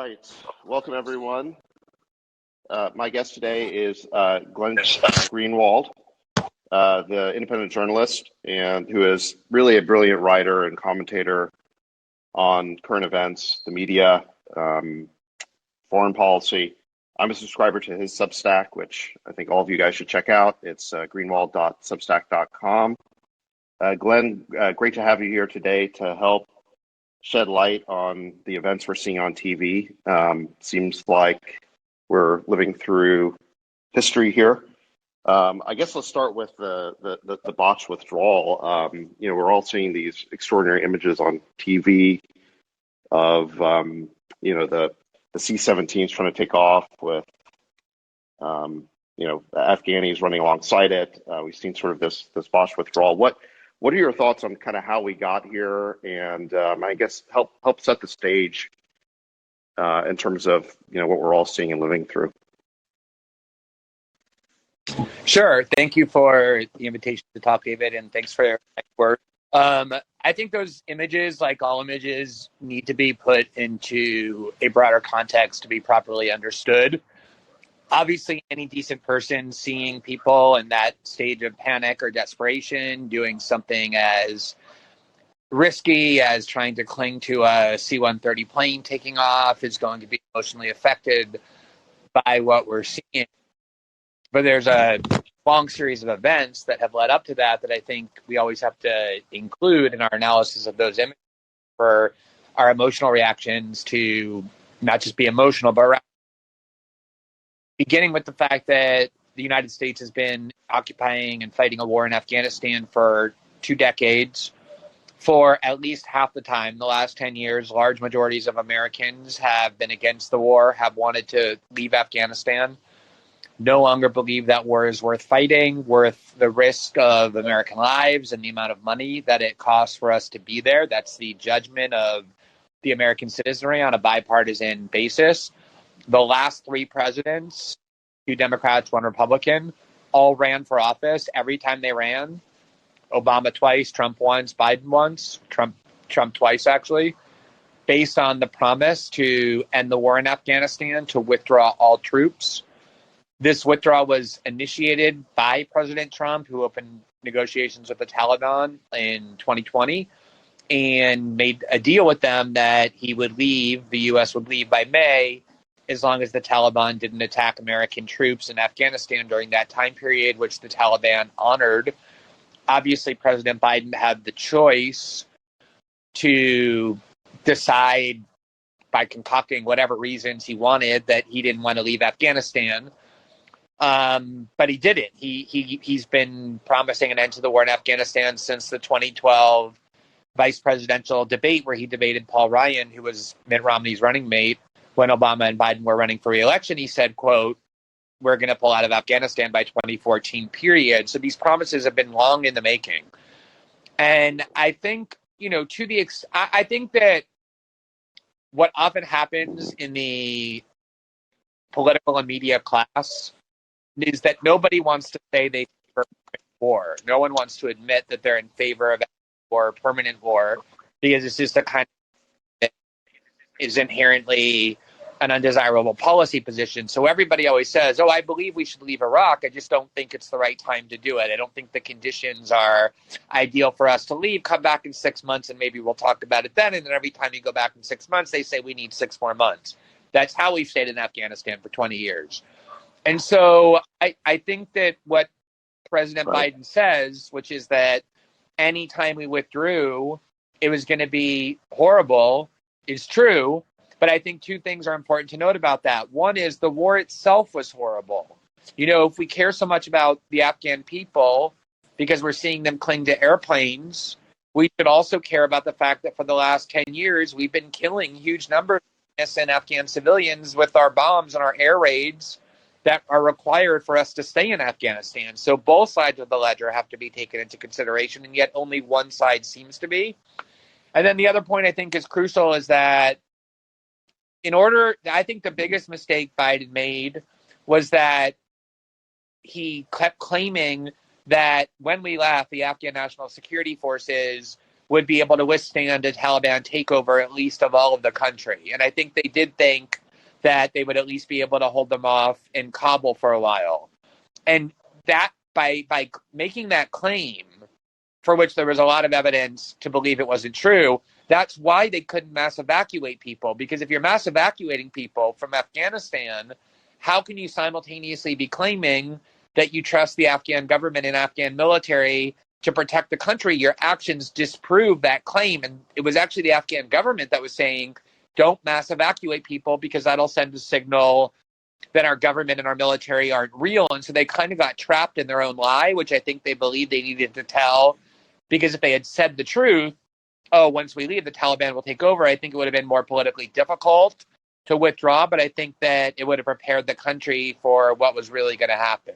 right. Welcome, everyone. My guest today is Glenn Greenwald, the independent journalist, and who is really a brilliant writer and commentator on current events, the media, foreign policy. I'm a subscriber to his Substack, which I think all of you guys should check out. It's greenwald.substack.com. Glenn, great to have you here today to help shed light on the events we're seeing on TV. Seems like we're living through history here. I guess let's start with the botched withdrawal. We're all seeing these extraordinary images on TV of the C-17s trying to take off with the Afghanis running alongside it. We've seen sort of this botched withdrawal. What are your thoughts on kind of how we got here, and I guess help set the stage in terms of what we're all seeing and living through? Sure. Thank you for the invitation to talk, David, and thanks for your work. I think those images, like all images, need to be put into a broader context to be properly understood. Obviously, any decent person seeing people in that stage of panic or desperation doing something as risky as trying to cling to a C-130 plane taking off is going to be emotionally affected by what we're seeing. But there's a long series of events that have led up to that I think we always have to include in our analysis of those images for our emotional reactions to not just be emotional, but beginning with the fact that the United States has been occupying and fighting a war in Afghanistan for 2 decades. For at least half the time, the last 10 years, large majorities of Americans have been against the war, have wanted to leave Afghanistan, no longer believe that war is worth fighting, worth the risk of American lives and the amount of money that it costs for us to be there. That's the judgment of the American citizenry on a bipartisan basis. The last 3 presidents, 2 Democrats, 1 Republican, all ran for office. Every time they ran, Obama twice, Trump once, Biden once, Trump twice actually, based on the promise to end the war in Afghanistan, to withdraw all troops. This withdrawal was initiated by President Trump, who opened negotiations with the Taliban in 2020 and made a deal with them that he would leave, the U.S. would leave by May, as long as the Taliban didn't attack American troops in Afghanistan during that time period, which the Taliban honored. Obviously, President Biden had the choice to decide by concocting whatever reasons he wanted that he didn't want to leave Afghanistan. But he didn't. He's been promising an end to the war in Afghanistan since the 2012 vice presidential debate where he debated Paul Ryan, who was Mitt Romney's running mate when Obama and Biden were running for re-election. He said, quote, "We're going to pull out of Afghanistan by 2014, period." So these promises have been long in the making. And I think, I think that what often happens in the political and media class is that nobody wants to say they favor war. No one wants to admit that they're in favor of war, permanent war, because it's just a kind of that is inherently an undesirable policy position. So everybody always says, I believe we should leave Iraq. I just don't think it's the right time to do it. I don't think the conditions are ideal for us to leave. Come back in 6 months and maybe we'll talk about it then. And then every time you go back in 6 months, they say we need 6 more months. That's how we've stayed in Afghanistan for 20 years. And so I think that what President Biden says, which is that anytime we withdrew, it was going to be horrible, is true. But I think 2 things are important to note about that. One is the war itself was horrible. If we care so much about the Afghan people because we're seeing them cling to airplanes, we should also care about the fact that for the last 10 years, we've been killing huge numbers of innocent Afghan civilians with our bombs and our air raids that are required for us to stay in Afghanistan. So both sides of the ledger have to be taken into consideration, and yet only one side seems to be. And then the other point I think is crucial is that I think the biggest mistake Biden made was that he kept claiming that when we left, the Afghan National Security Forces would be able to withstand a Taliban takeover, at least of all of the country. And I think they did think that they would at least be able to hold them off in Kabul for a while. And that by making that claim, for which there was a lot of evidence to believe it wasn't true, that's why they couldn't mass evacuate people. Because if you're mass evacuating people from Afghanistan, how can you simultaneously be claiming that you trust the Afghan government and Afghan military to protect the country? Your actions disprove that claim. And it was actually the Afghan government that was saying, don't mass evacuate people because that'll send a signal that our government and our military aren't real. And so they kind of got trapped in their own lie, which I think they believed they needed to tell. Because if they had said the truth, oh, once we leave, the Taliban will take over, I think it would have been more politically difficult to withdraw. But I think that it would have prepared the country for what was really going to happen.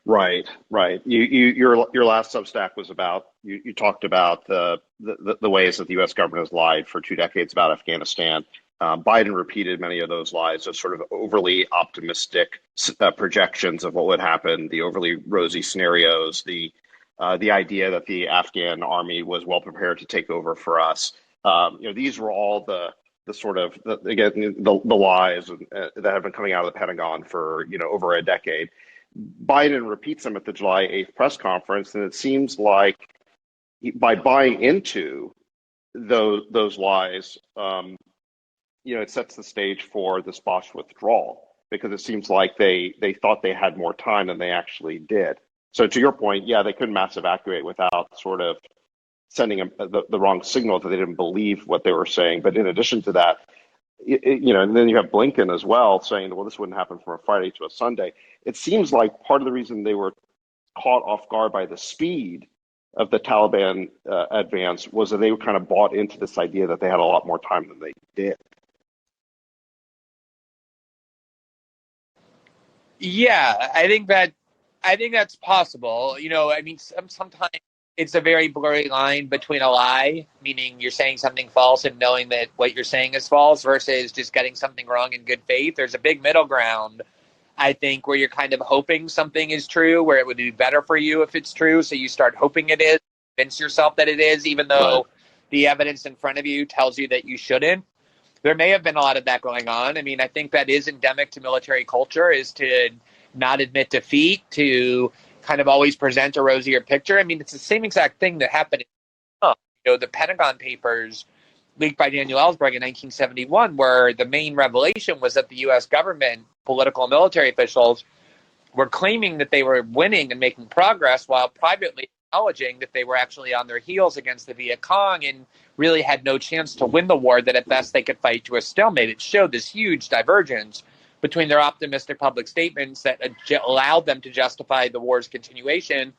Right. Your last Substack was about you talked about the ways that the U.S. government has lied for 2 decades about Afghanistan. Biden repeated many of those lies, of sort of overly optimistic projections of what would happen, the overly rosy scenarios, the idea that the Afghan army was well prepared to take over for us. These were all the sort of the lies that have been coming out of the Pentagon for over a decade. Biden repeats them at the July 8th press conference, and it seems like by buying into those lies, it sets the stage for this botched withdrawal, because it seems like they thought they had more time than they actually did. So to your point, yeah, they couldn't mass evacuate without sort of sending the wrong signal that they didn't believe what they were saying. But in addition to that, and then you have Blinken as well saying, well, this wouldn't happen from a Friday to a Sunday. It seems like part of the reason they were caught off guard by the speed of the Taliban advance was that they were kind of bought into this idea that they had a lot more time than they did. Yeah, I think that's possible. Sometimes it's a very blurry line between a lie, meaning you're saying something false and knowing that what you're saying is false, versus just getting something wrong in good faith. There's a big middle ground, I think, where you're kind of hoping something is true, where it would be better for you if it's true. So you start hoping it is, convince yourself that it is, even though the evidence in front of you tells you that you shouldn't. There may have been a lot of that going on. I mean, I think that is endemic to military culture, is to not admit defeat, to kind of always present a rosier picture. I mean, it's the same exact thing that happened in the Pentagon papers leaked by Daniel Ellsberg in 1971, where the main revelation was that the U.S. government, political and military officials, were claiming that they were winning and making progress while privately acknowledging that they were actually on their heels against the Viet Cong and really had no chance to win the war, that at best they could fight to a stalemate. It showed this huge divergence between their optimistic public statements that allowed them to justify the war's continuation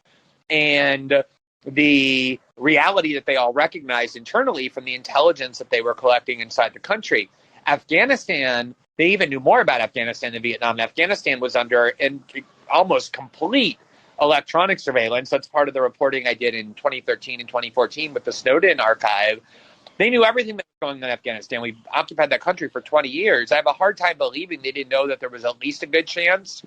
and the reality that they all recognized internally from the intelligence that they were collecting inside the country. Afghanistan, they even knew more about Afghanistan than Vietnam. Afghanistan was under almost complete electronic surveillance. That's part of the reporting I did in 2013 and 2014 with the Snowden archive. They knew everything that was going on in Afghanistan. We occupied that country for 20 years. I have a hard time believing they didn't know that there was at least a good chance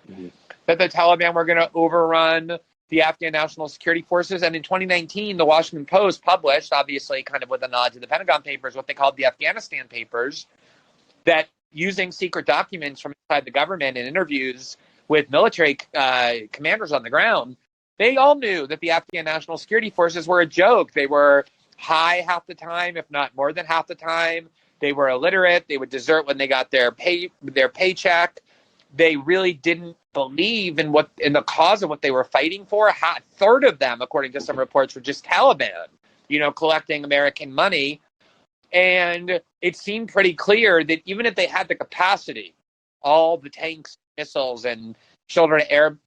that the Taliban were going to overrun the Afghan National Security Forces. And in 2019, the Washington Post published, obviously kind of with a nod to the Pentagon Papers, what they called the Afghanistan Papers, that using secret documents from inside the government and interviews with military commanders on the ground, they all knew that the Afghan National Security Forces were a joke. They were high half the time, if not more than half the time. They were illiterate. They would desert when they got their paycheck. They really didn't believe in the cause of what they were fighting for. A third of them, according to some reports, were just Taliban, collecting American money. And it seemed pretty clear that even if they had the capacity, all the tanks, missiles, and shoulder-to-air,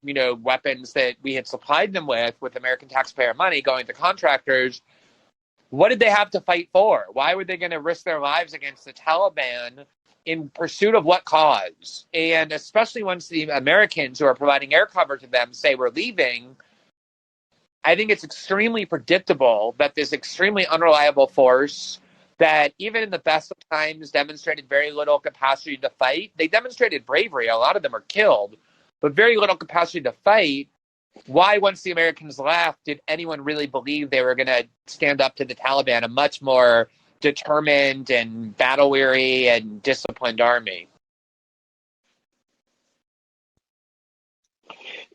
weapons that we had supplied them with American taxpayer money going to contractors, what did they have to fight for? Why were they going to risk their lives against the Taliban in pursuit of what cause? And especially once the Americans who are providing air cover to them say we're leaving, I think it's extremely predictable that this extremely unreliable force that even in the best of times demonstrated very little capacity to fight. They demonstrated bravery. A lot of them are killed, but very little capacity to fight. why, once the Americans left, did anyone really believe they were going to stand up to the Taliban, a much more determined and battle weary and disciplined army?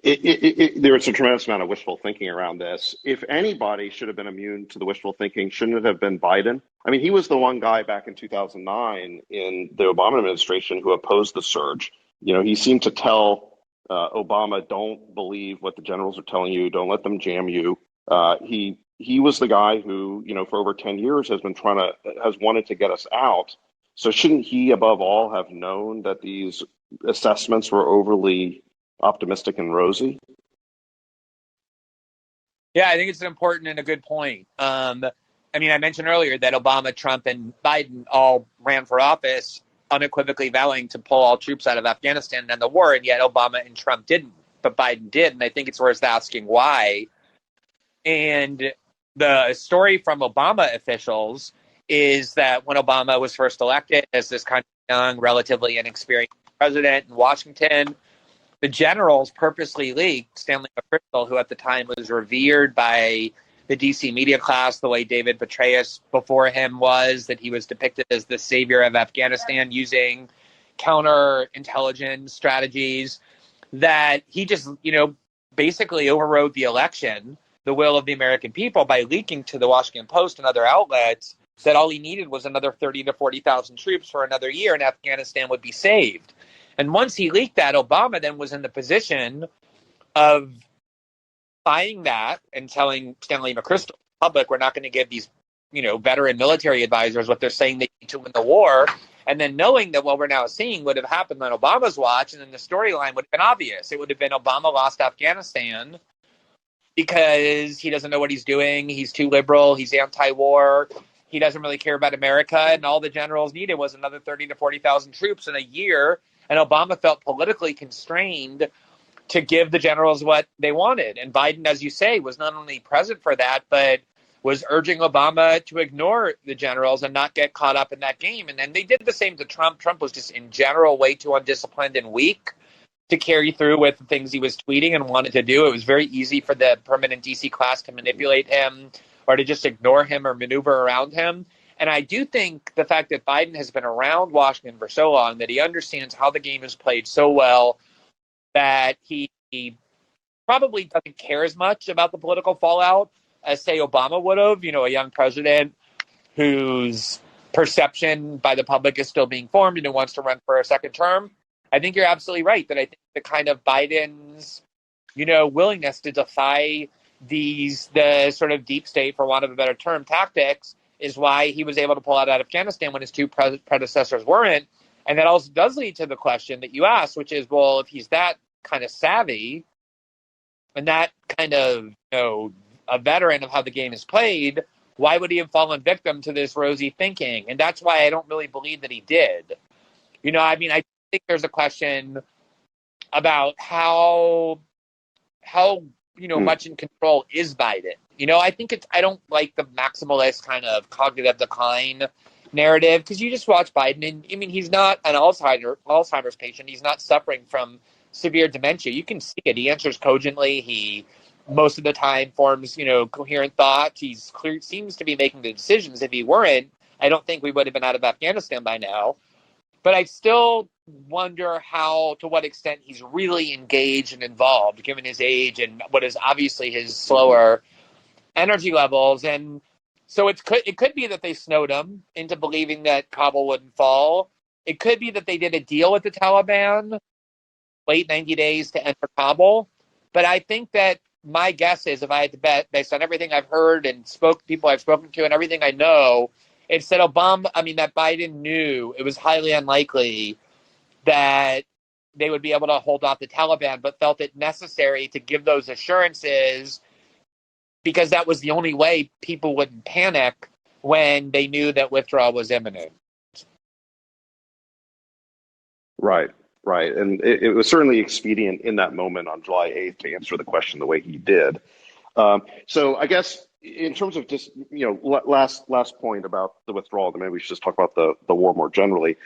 There's a tremendous amount of wishful thinking around this. If anybody should have been immune to the wishful thinking, shouldn't it have been Biden? I mean, he was the one guy back in 2009 in the Obama administration who opposed the surge. You know, he seemed to tell Obama, "Don't believe what the generals are telling you. Don't let them jam you." He was the guy who, you know, for over 10 years has wanted to get us out. So shouldn't he, above all, have known that these assessments were overly optimistic and rosy? Yeah, I think it's an important and a good point. I mean, I mentioned earlier that Obama, Trump, and Biden all ran for office unequivocally vowing to pull all troops out of Afghanistan and the war, and yet Obama and Trump didn't, but Biden did. And I think it's worth asking why. And the story from Obama officials is that when Obama was first elected as this kind of young, relatively inexperienced president in Washington, the generals purposely leaked Stanley McChrystal, who at the time was revered by the DC media class the way David Petraeus before him was, that he was depicted as the savior of Afghanistan using counterintelligence strategies, that he just, basically overrode the election, the will of the American people, by leaking to the Washington Post and other outlets that all he needed was another 30 to 40,000 troops for another year and Afghanistan would be saved. And once he leaked that, Obama then was in the position of buying that and telling Stanley McChrystal, public, we're not going to give these, veteran military advisors what they're saying they need to win the war. And then knowing that what we're now seeing would have happened on Obama's watch, and then the storyline would have been obvious. It would have been Obama lost Afghanistan because he doesn't know what he's doing. He's too liberal. He's anti-war. He doesn't really care about America. And all the generals needed was another 30 to 40,000 troops in a year. And Obama felt politically constrained to give the generals what they wanted. And Biden, as you say, was not only present for that, but was urging Obama to ignore the generals and not get caught up in that game. And then they did the same to Trump. Trump was just in general way too undisciplined and weak to carry through with the things he was tweeting and wanted to do. It was very easy for the permanent DC class to manipulate him or to just ignore him or maneuver around him. And I do think the fact that Biden has been around Washington for so long, that he understands how the game is played so well, that he probably doesn't care as much about the political fallout as, say, Obama would have, a young president whose perception by the public is still being formed and who wants to run for a second term. I think you're absolutely right that I think the kind of Biden's, willingness to defy the sort of deep state, for want of a better term, tactics is why he was able to pull out of Afghanistan when his two predecessors weren't. And that also does lead to the question that you asked, which is, well, if he's that kind of savvy and that kind of, a veteran of how the game is played, why would he have fallen victim to this rosy thinking? And that's why I don't really believe that he did. I think there's a question about how much in control is Biden. I don't like the maximalist kind of cognitive decline narrative, because you just watch Biden and he's not an Alzheimer's patient. He's not suffering from severe dementia. You can see it. He answers cogently. He most of the time forms, coherent thoughts. Seems to be making the decisions. If he weren't, I don't think we would have been out of Afghanistan by now. But I still wonder to what extent he's really engaged and involved, given his age and what is obviously his slower energy levels. And so it could be that they snowed him into believing that Kabul wouldn't fall. It could be that they did a deal with the Taliban, wait 90 days to enter Kabul. But I think that my guess is, if I had to bet, based on everything I've heard and people I've spoken to and everything I know, it's that that Biden knew it was highly unlikely that they would be able to hold off the Taliban, but felt it necessary to give those assurances because that was the only way people wouldn't panic when they knew that withdrawal was imminent. Right. And it was certainly expedient in that moment on July 8th to answer the question the way he did. So I guess in terms of just, last point about the withdrawal, maybe we should just talk about the war more generally.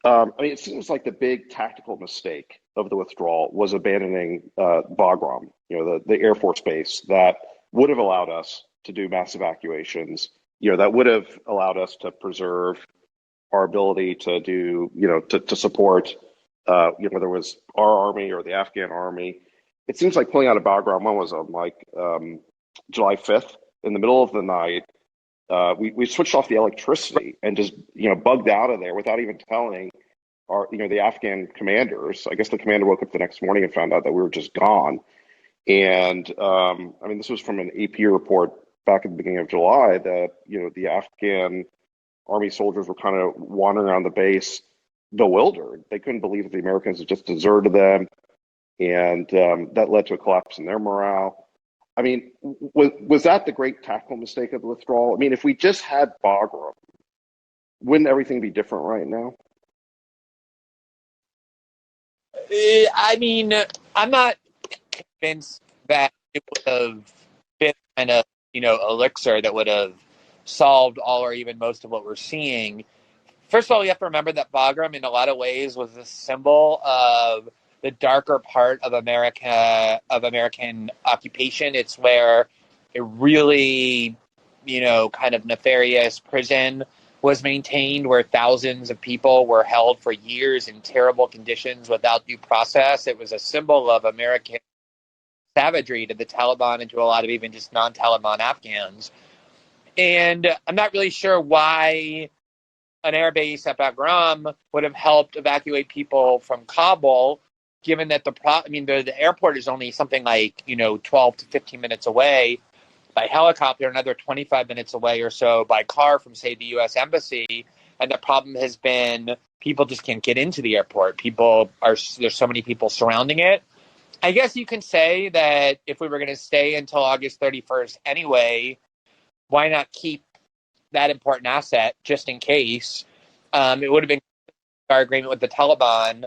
It seems like the big tactical mistake of the withdrawal was abandoning Bagram, the Air Force base that would have allowed us to do mass evacuations, that would have allowed us to preserve our ability to do, to support, whether it was our army or the Afghan army. It seems like pulling out of Bagram, when was it, like July 5th, in the middle of the night, we switched off the electricity and just, bugged out of there without even telling the Afghan commanders. I guess the commander woke up the next morning and found out that we were just gone. And this was from an AP report back at the beginning of July that, the Afghan army soldiers were kind of wandering around the base bewildered. They couldn't believe that the Americans had just deserted them. And that led to a collapse in their morale. I mean, was that the great tactical mistake of the withdrawal? I mean, if we just had Bagram, wouldn't everything be different right now? I'm not convinced that it would have been kind of, elixir that would have solved all or even most of what we're seeing. First of all, you have to remember that Bagram, in a lot of ways, was a symbol of the darker part of America, of American occupation. It's where a really, kind of nefarious prison was maintained, where thousands of people were held for years in terrible conditions without due process. It was a symbol of American savagery to the Taliban and to a lot of even just non-Taliban Afghans. And I'm not really sure why an airbase at Bagram would have helped evacuate people from Kabul, given that the airport is only something like 12 to 15 minutes away by helicopter, another 25 minutes away or so by car from, say, the U.S. Embassy. And the problem has been people just can't get into the airport. There's so many people surrounding it. I guess you can say that if we were going to stay until August 31st anyway, why not keep that important asset just in case? It would have been our agreement with the Taliban.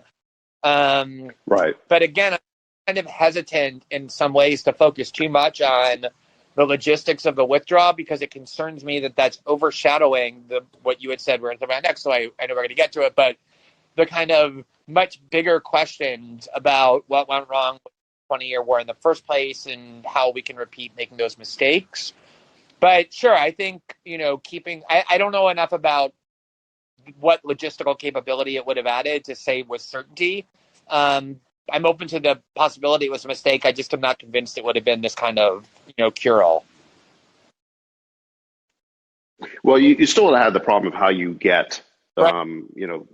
Right. But again, I'm kind of hesitant in some ways to focus too much on the logistics of the withdrawal, because it concerns me that that's overshadowing what you had said we're going to talk about next. So I know we're going to get to it, but the kind of much bigger questions about what went wrong with the 20-year war in the first place and how we can repeat making those mistakes. But sure, I think, I don't know enough about what logistical capability it would have added to say with certainty. I'm open to the possibility it was a mistake. I just am not convinced it would have been this kind of, cure-all. Well, you still would have had the problem of how you get, Right.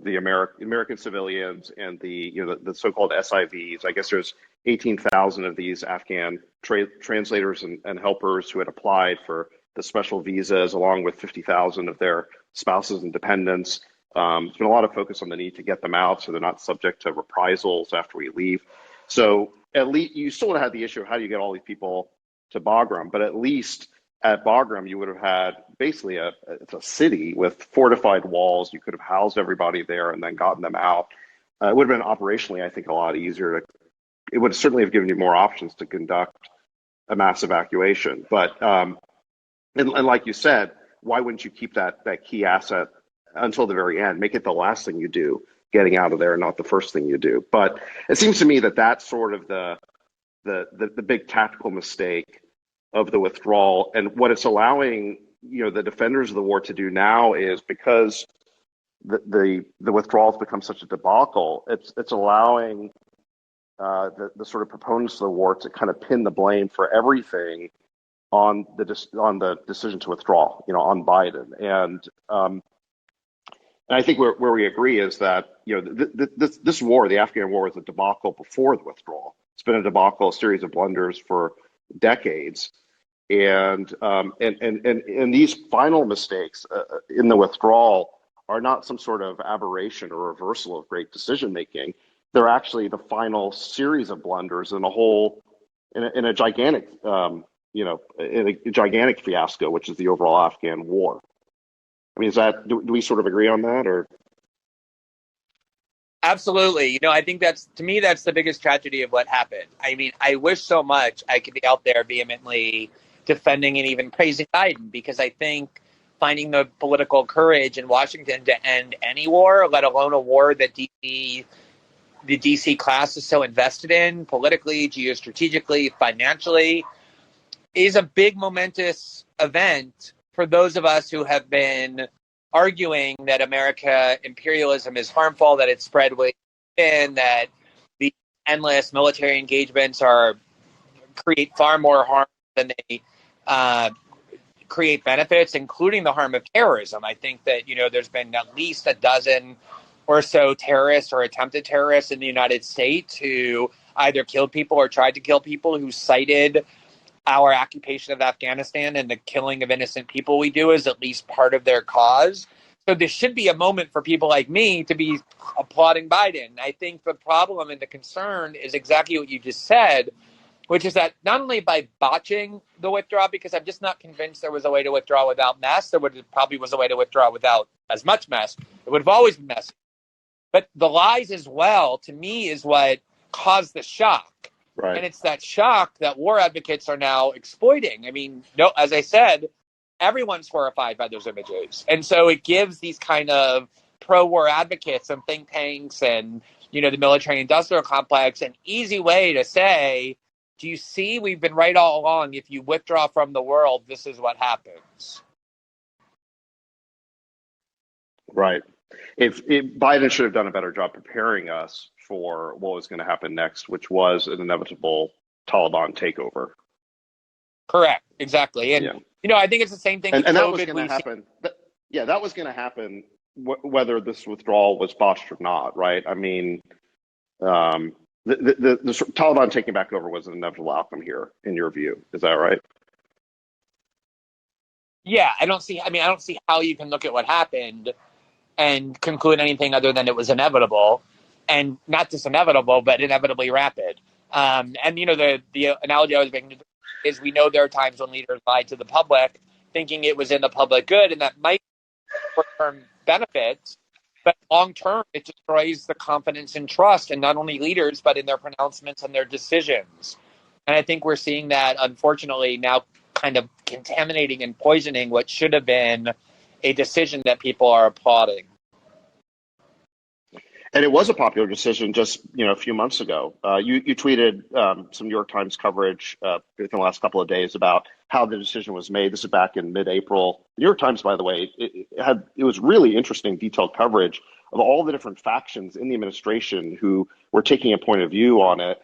the American civilians and the so-called SIVs. I guess there's 18,000 of these Afghan translators and helpers who had applied for the special visas, along with 50,000 of their spouses and dependents. There's been a lot of focus on the need to get them out so they're not subject to reprisals after we leave. So at least you still would have had the issue of how do you get all these people to Bagram, but at least at Bagram you would have had basically it's a city with fortified walls. You could have housed everybody there and then gotten them out. It would have been operationally, I think, a lot easier. It would certainly have given you more options to conduct a mass evacuation. But and like you said, why wouldn't you keep that key asset until the very end? Make it the last thing you do, getting out of there, not the first thing you do. But it seems to me that that's sort of the big tactical mistake of the withdrawal. And what it's allowing, the defenders of the war to do now is, because the withdrawal has become such a debacle, it's allowing the sort of proponents of the war to kind of pin the blame for everything on the decision to withdraw, on Biden. And I think where we agree is that, this war, the Afghan war, was a debacle before the withdrawal. It's been a debacle, a series of blunders for decades. And these final mistakes in the withdrawal are not some sort of aberration or reversal of great decision making. They're actually the final series of blunders in a gigantic in a gigantic fiasco, which is the overall Afghan war. I mean, do we sort of agree on that, or? Absolutely. I think that's the biggest tragedy of what happened. I mean, I wish so much I could be out there vehemently defending and even praising Biden, because I think finding the political courage in Washington to end any war, let alone a war that DC the DC class is so invested in politically, geostrategically, financially, is a big momentous event for those of us who have been arguing that America imperialism is harmful, that it's spread way thin, that the endless military engagements create far more harm than they create benefits, including the harm of terrorism. I think that, there's been at least a dozen or so terrorists or attempted terrorists in the United States who either killed people or tried to kill people who cited our occupation of Afghanistan and the killing of innocent people we do as at least part of their cause. So this should be a moment for people like me to be applauding Biden. I think the problem and the concern is exactly what you just said, which is that not only by botching the withdrawal, because I'm just not convinced there was a way to withdraw without mess, probably was a way to withdraw without as much mess. It would have always been messy. But the lies as well, to me, is what caused the shock. Right. And it's that shock that war advocates are now exploiting. I mean, no, as I said, everyone's horrified by those images. And so it gives these kind of pro-war advocates and think tanks and, the military-industrial complex an easy way to say, do you see, we've been right all along. If you withdraw from the world, this is what happens. Right. If Biden should have done a better job preparing us for what was going to happen next, which was an inevitable Taliban takeover. Correct. Exactly. And, I think it's the same thing. And that was going to happen. That was going to happen whether this withdrawal was botched or not, right? I mean, the Taliban taking back over was an inevitable outcome here, in your view. Is that right? Yeah, I don't see how you can look at what happened and conclude anything other than it was inevitable, and not just inevitable, but inevitably rapid. And the analogy I was making is, we know there are times when leaders lie to the public, thinking it was in the public good, and that might short-term benefits, but long-term it destroys the confidence and trust in not only leaders but in their pronouncements and their decisions. And I think we're seeing that, unfortunately, now kind of contaminating and poisoning what should have been a decision that people are applauding. And it was a popular decision just a few months ago. You tweeted some New York Times coverage within the last couple of days about how the decision was made. This is back in mid-April. The New York Times, by the way, it was really interesting, detailed coverage of all the different factions in the administration who were taking a point of view on it.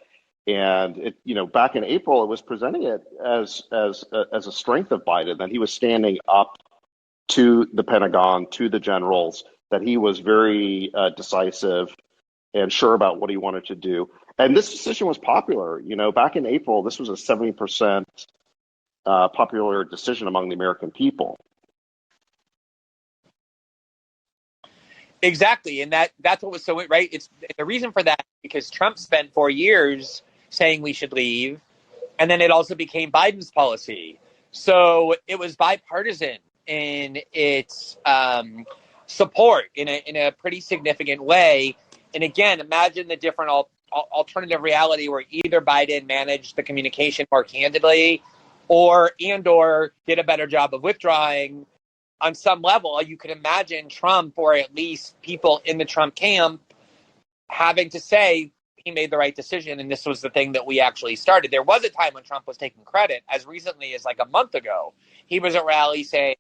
And it, back in April, it was presenting it as a strength of Biden, that he was standing up to the Pentagon, to the generals, that he was very decisive and sure about what he wanted to do. And this decision was popular. Back in April, this was a 70% popular decision among the American people. Exactly. And that's what was so right. It's the reason for that, because Trump spent 4 years saying we should leave. And then it also became Biden's policy. So it was bipartisan in its support in a pretty significant way. And again, imagine the different alternative reality where either Biden managed the communication more candidly or did a better job of withdrawing on some level. You could imagine Trump, or at least people in the Trump camp, having to say he made the right decision and this was the thing that we actually started. There was a time when Trump was taking credit, as recently as like a month ago. He was at rally saying,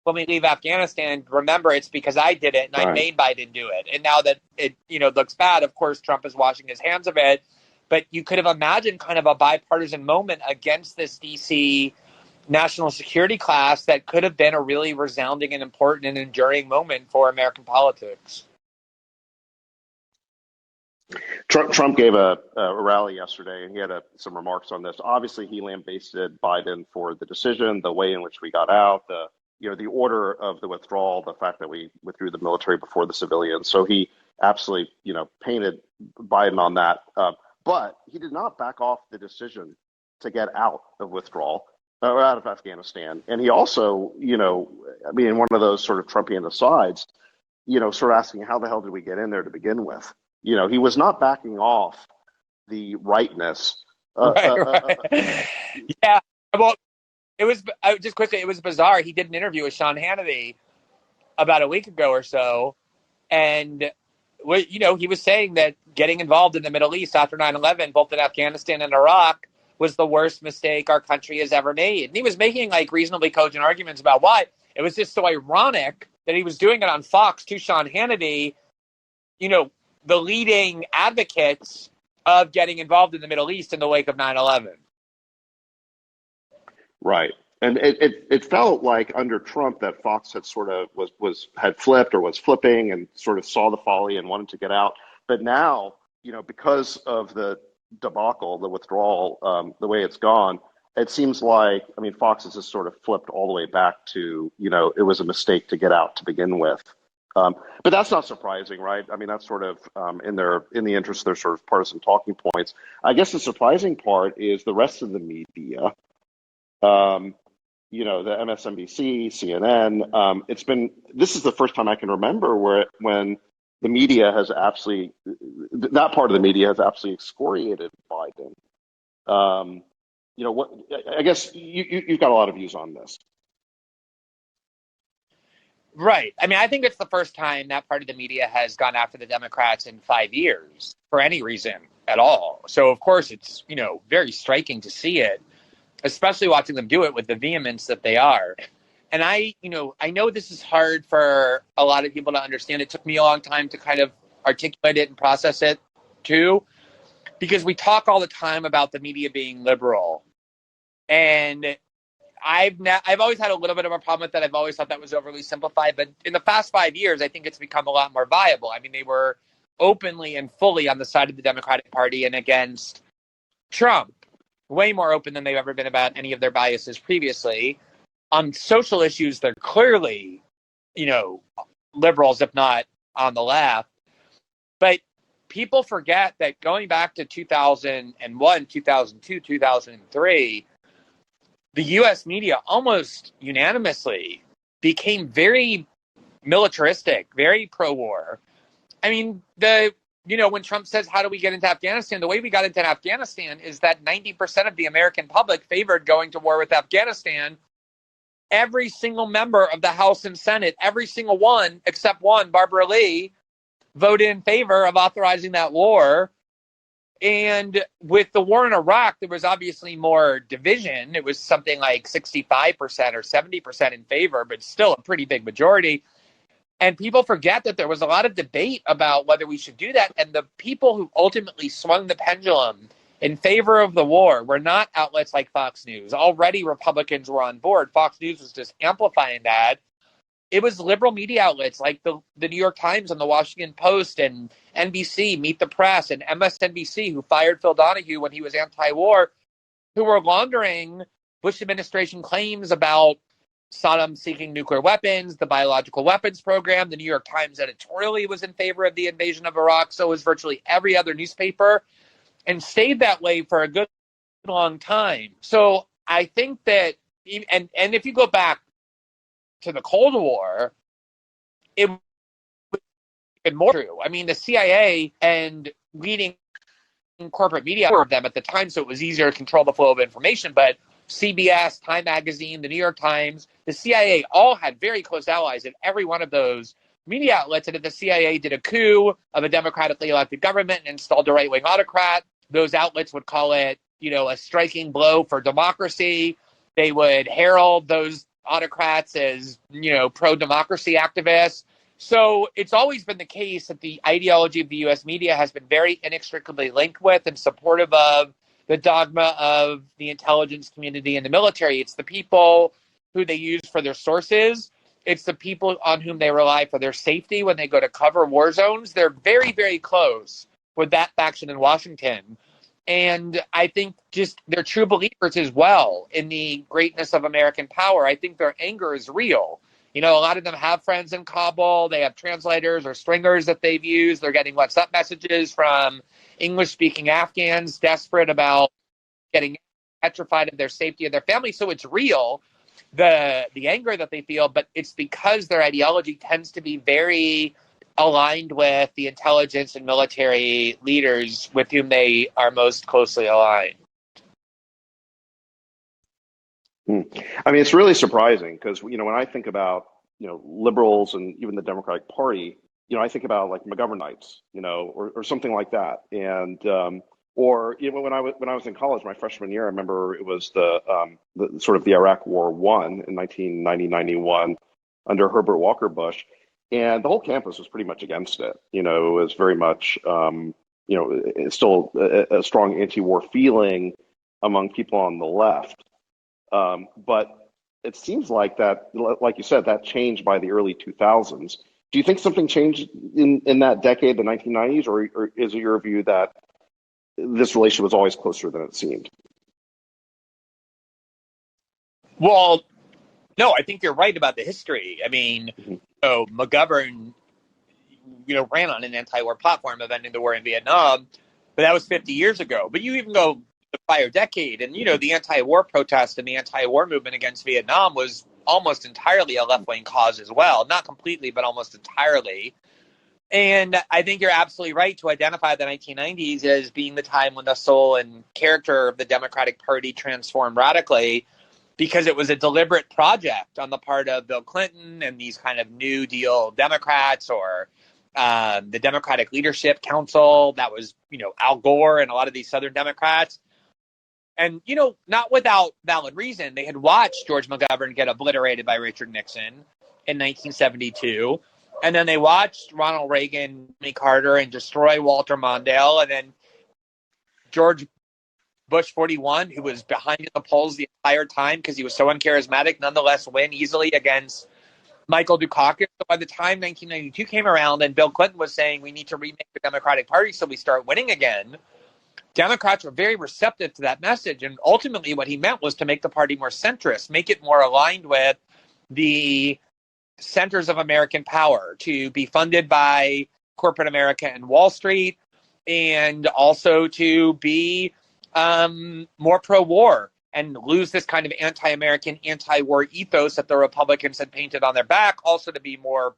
when we leave Afghanistan, remember, it's because I did it and I made Biden do it. And now that it looks bad, of course, Trump is washing his hands of it. But you could have imagined kind of a bipartisan moment against this DC national security class that could have been a really resounding and important and enduring moment for American politics. Trump gave a rally yesterday, and he had some remarks on this. Obviously, he lambasted Biden for the decision, the way in which we got out, the order of the withdrawal, the fact that we withdrew the military before the civilians. So he absolutely, painted Biden on that. But he did not back off the decision to get out of withdrawal or out of Afghanistan. And he also, in one of those sort of Trumpian asides, sort of asking, how the hell did we get in there to begin with? He was not backing off the rightness. Right. Yeah. Well, it was just quickly. It was bizarre. He did an interview with Sean Hannity about a week ago or so, and he was saying that getting involved in the Middle East after 9/11, both in Afghanistan and Iraq, was the worst mistake our country has ever made. And he was making like reasonably cogent arguments about why. It was just so ironic that he was doing it on Fox to Sean Hannity, the leading advocates of getting involved in the Middle East in the wake of 9/11. Right. And it felt like under Trump that Fox had sort of had flipped or was flipping and sort of saw the folly and wanted to get out. But now, because of the debacle, the withdrawal, the way it's gone, it seems like, Fox has just sort of flipped all the way back to, it was a mistake to get out to begin with. But that's not surprising, right? That's sort of in the interest of their sort of partisan talking points. I guess the surprising part is the rest of the media. The MSNBC, CNN. This is the first time I can remember when the media has that part of the media has absolutely excoriated Biden. I guess you've got a lot of views on this. Right. I think it's the first time that part of the media has gone after the Democrats in 5 years for any reason at all. So, of course, it's, very striking to see it, especially watching them do it with the vehemence that they are. And I know this is hard for a lot of people to understand. It took me a long time to kind of articulate it and process it too, because we talk all the time about the media being liberal. And I've always had a little bit of a problem with that. I've always thought that was overly simplified. But in the past 5 years, I think it's become a lot more viable. They were openly and fully on the side of the Democratic Party and against Trump. Way more open than they've ever been about any of their biases previously. On social issues, they're clearly, liberals, if not on the left. But people forget that going back to 2001, 2002, 2003, the U.S. media almost unanimously became very militaristic, very pro-war. When Trump says, how do we get into Afghanistan? The way we got into Afghanistan is that 90% of the American public favored going to war with Afghanistan. Every single member of the House and Senate, every single one, except one, Barbara Lee, voted in favor of authorizing that war. And with the war in Iraq, there was obviously more division. It was something like 65% or 70% in favor, but still a pretty big majority. And people forget that there was a lot of debate about whether we should do that. And the people who ultimately swung the pendulum in favor of the war were not outlets like Fox News. Already Republicans were on board. Fox News was just amplifying that. It was liberal media outlets like the New York Times and the Washington Post and NBC, Meet the Press, and MSNBC, who fired Phil Donahue when he was anti-war, who were laundering Bush administration claims about Saddam seeking nuclear weapons, the biological weapons program. The New York Times editorially was in favor of the invasion of Iraq. So was virtually every other newspaper, and stayed that way for a good long time. So I think that, and if you go back to the Cold War, it was even more true. The CIA and leading corporate media were of them at the time, so it was easier to control the flow of information. But CBS, Time Magazine, the New York Times, the CIA all had very close allies in every one of those media outlets. And if the CIA did a coup of a democratically elected government and installed a right-wing autocrat, those outlets would call it, a striking blow for democracy. They would herald those autocrats as, pro-democracy activists. So it's always been the case that the ideology of the U.S. media has been very inextricably linked with and supportive of the dogma of the intelligence community and the military. It's the people who they use for their sources. It's the people on whom they rely for their safety when they go to cover war zones. They're very, very close with that faction in Washington. And I think just they're true believers as well in the greatness of American power. I think their anger is real. A lot of them have friends in Kabul. They have translators or stringers that they've used. They're getting WhatsApp messages from English-speaking Afghans desperate about getting petrified of their safety of their family. So it's real, the anger that they feel, but it's because their ideology tends to be very aligned with the intelligence and military leaders with whom they are most closely aligned. It's really surprising because, when I think about, liberals and even the Democratic Party, I think about like McGovernites, or something like that. And or when I was in college, my freshman year, I remember it was the sort of the Iraq War one in 1990-91 under Herbert Walker Bush, and the whole campus was pretty much against it. It was very much it's still a strong anti-war feeling among people on the left. But it seems like that, like you said, that changed by the early 2000s. Do you think something changed in that decade, the 1990s, or is it your view that this relation was always closer than it seemed? Well, no, I think you're right about the history. I mean, Mm-hmm. McGovern, ran on an anti-war platform of ending the war in Vietnam, but that was 50 years ago. But you even go the prior decade, and the anti-war protest and the anti-war movement against Vietnam was almost entirely a left-wing cause as well. Not completely, but almost entirely. And I think you're absolutely right to identify the 1990s as being the time when the soul and character of the Democratic Party transformed radically, because it was a deliberate project on the part of Bill Clinton and these kind of New Deal Democrats, or the Democratic Leadership Council. That was, Al Gore and a lot of these Southern Democrats. And, not without valid reason. They had watched George McGovern get obliterated by Richard Nixon in 1972. And then they watched Ronald Reagan, Jimmy Carter, and destroy Walter Mondale. And then George Bush 41, who was behind in the polls the entire time because he was so uncharismatic, nonetheless win easily against Michael Dukakis. So by the time 1992 came around and Bill Clinton was saying we need to remake the Democratic Party so we start winning again, Democrats were very receptive to that message. And ultimately what he meant was to make the party more centrist, make it more aligned with the centers of American power, to be funded by corporate America and Wall Street, and also to be more pro-war and lose this kind of anti-American, anti-war ethos that the Republicans had painted on their back, also to be more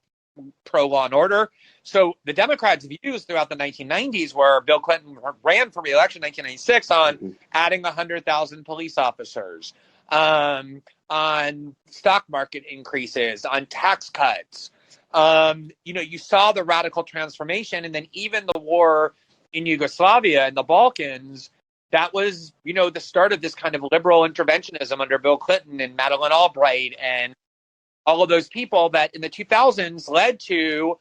pro-law and order. So the Democrats' views throughout the 1990s were Bill Clinton ran for re-election in 1996 on adding 100,000 police officers, on stock market increases, on tax cuts. You saw the radical transformation, and then even the war in Yugoslavia and the Balkans, that was, the start of this kind of liberal interventionism under Bill Clinton and Madeleine Albright and all of those people that in the 2000s led to,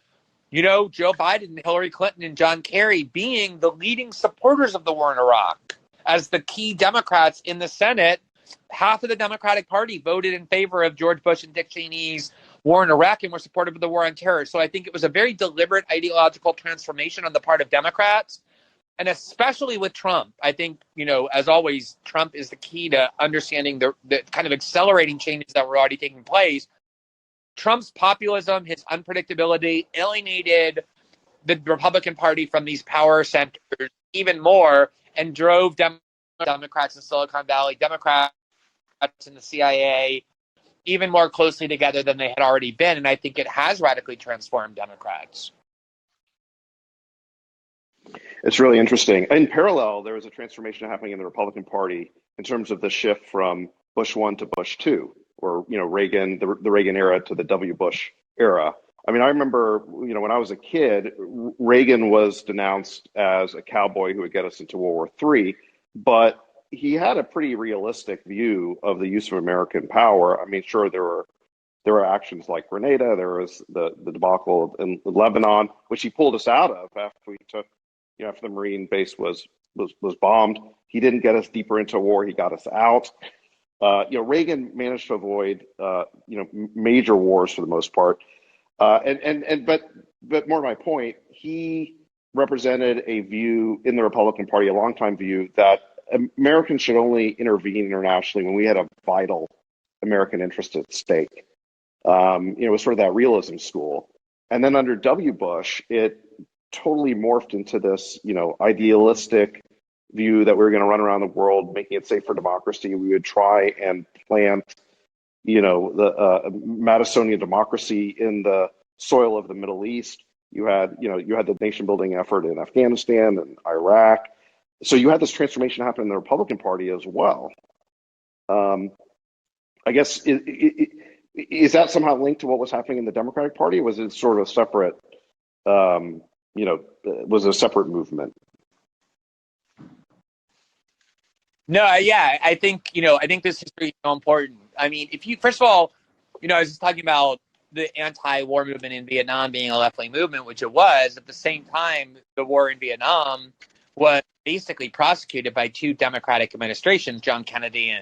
Joe Biden and Hillary Clinton and John Kerry being the leading supporters of the war in Iraq. As the key Democrats in the Senate, half of the Democratic Party voted in favor of George Bush and Dick Cheney's war in Iraq and were supportive of the war on terror. So I think it was a very deliberate ideological transformation on the part of Democrats. And especially with Trump, I think, as always, Trump is the key to understanding the kind of accelerating changes that were already taking place. Trump's populism, his unpredictability, alienated the Republican Party from these power centers even more and drove Democrats in Silicon Valley, Democrats in the CIA, even more closely together than they had already been. And I think it has radically transformed Democrats. It's really interesting. In parallel, there was a transformation happening in the Republican Party in terms of the shift from Bush 1 to Bush 2, or Reagan, the Reagan era to the W. Bush era. I mean, I remember, when I was a kid, Reagan was denounced as a cowboy who would get us into World War III, but he had a pretty realistic view of the use of American power. I mean, sure, there were actions like Grenada, there was the debacle in Lebanon, which he pulled us out of after we took, after the Marine base was bombed. He didn't get us deeper into war; he got us out. Reagan managed to avoid, major wars for the most part. But more to my point, he represented a view in the Republican Party, a longtime view that Americans should only intervene internationally when we had a vital American interest at stake. It was sort of that realism school. And then under W. Bush, it totally morphed into this, idealistic view that we were going to run around the world, making it safe for democracy. We would try and plant, the Madisonian democracy in the soil of the Middle East. You had the nation building effort in Afghanistan and Iraq. So you had this transformation happen in the Republican Party as well. I guess, is that somehow linked to what was happening in the Democratic Party? Or was it sort of separate was a separate movement. No, yeah, I think this history is so important. I mean, if you first of all, I was just talking about the anti-war movement in Vietnam being a left-wing movement, which it was. At the same time, the war in Vietnam was basically prosecuted by two Democratic administrations, John Kennedy